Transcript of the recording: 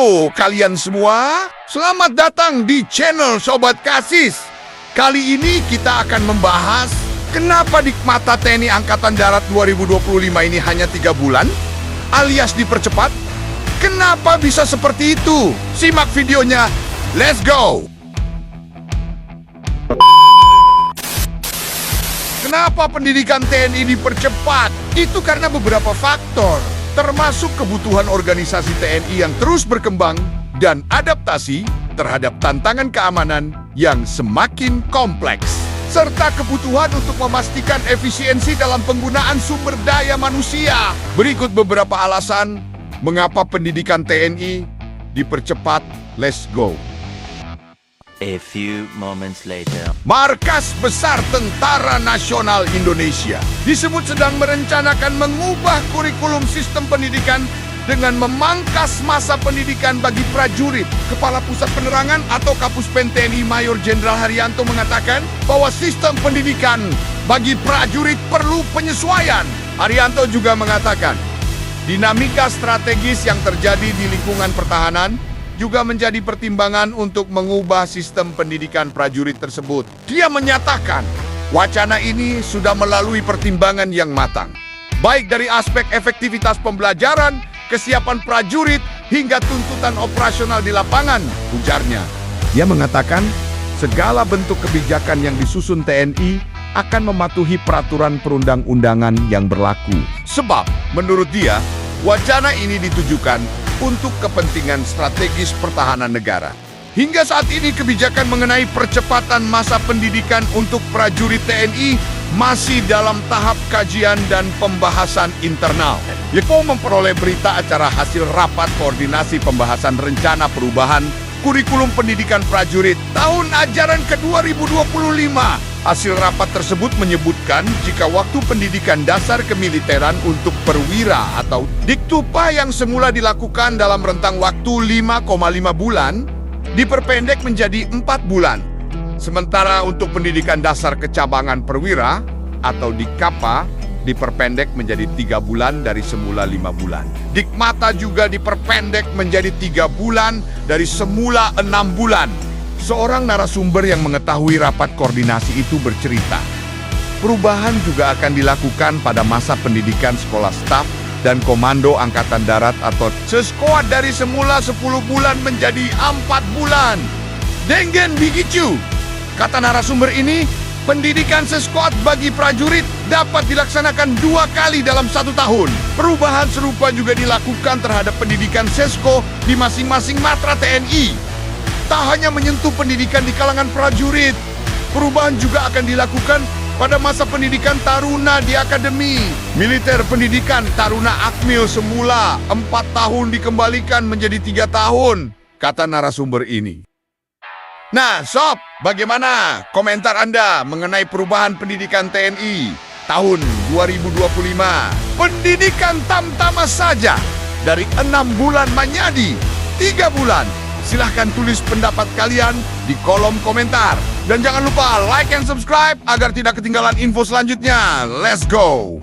Halo kalian semua, selamat datang di channel Sobat Kasis. Kali ini kita akan membahas kenapa Dikmata TNI Angkatan Darat 2025 ini hanya 3 bulan, alias dipercepat. Kenapa bisa seperti itu? Simak videonya, let's go! Kenapa pendidikan TNI dipercepat? Itu karena beberapa faktor, termasuk kebutuhan organisasi TNI yang terus berkembang dan adaptasi terhadap tantangan keamanan yang semakin kompleks, serta kebutuhan untuk memastikan efisiensi dalam penggunaan sumber daya manusia. Berikut beberapa alasan mengapa pendidikan TNI dipercepat. Let's go! A few moments later. Markas Besar Tentara Nasional Indonesia disebut sedang merencanakan mengubah kurikulum sistem pendidikan dengan memangkas masa pendidikan bagi prajurit. Kepala Pusat Penerangan atau Kapuspen TNI Mayor Jenderal Haryanto mengatakan bahwa sistem pendidikan bagi prajurit perlu penyesuaian. Haryanto juga mengatakan, dinamika strategis yang terjadi di lingkungan pertahanan juga menjadi pertimbangan untuk mengubah sistem pendidikan prajurit tersebut. Dia menyatakan, wacana ini sudah melalui pertimbangan yang matang, baik dari aspek efektivitas pembelajaran, kesiapan prajurit, hingga tuntutan operasional di lapangan, ujarnya. Dia mengatakan, segala bentuk kebijakan yang disusun TNI akan mematuhi peraturan perundang-undangan yang berlaku. Sebab, menurut dia, wacana ini ditujukan untuk kepentingan strategis pertahanan negara. Hingga saat ini kebijakan mengenai percepatan masa pendidikan untuk prajurit TNI masih dalam tahap kajian dan pembahasan internal. YPO memperoleh berita acara hasil rapat koordinasi pembahasan rencana perubahan kurikulum pendidikan prajurit tahun ajaran ke-2025. Hasil rapat tersebut menyebutkan jika waktu pendidikan dasar kemiliteran untuk perwira atau Diktupa yang semula dilakukan dalam rentang waktu 5,5 bulan diperpendek menjadi 4 bulan. Sementara untuk pendidikan dasar kecabangan perwira atau Dikapa diperpendek menjadi 3 bulan dari semula 5 bulan. Dikmata juga diperpendek menjadi 3 bulan dari semula 6 bulan. Seorang narasumber yang mengetahui rapat koordinasi itu bercerita, perubahan juga akan dilakukan pada masa pendidikan sekolah staf dan komando Angkatan Darat atau Seskoad dari semula 10 bulan menjadi 4 bulan. Dengan begitu, kata narasumber ini, pendidikan Seskoad bagi prajurit dapat dilaksanakan 2 kali dalam 1 tahun. Perubahan serupa juga dilakukan terhadap pendidikan Sesko di masing-masing matra TNI. Tak hanya menyentuh pendidikan di kalangan prajurit, perubahan juga akan dilakukan pada masa pendidikan taruna di akademi. Militer pendidikan taruna Akmil semula 4 tahun dikembalikan menjadi 3 tahun, kata narasumber ini. Nah, Sob, bagaimana komentar Anda mengenai perubahan pendidikan TNI tahun 2025? Pendidikan tamtama saja dari 6 bulan menjadi 3 bulan. Silahkan tulis pendapat kalian di kolom komentar. Dan jangan lupa like and subscribe agar tidak ketinggalan info selanjutnya. Let's go!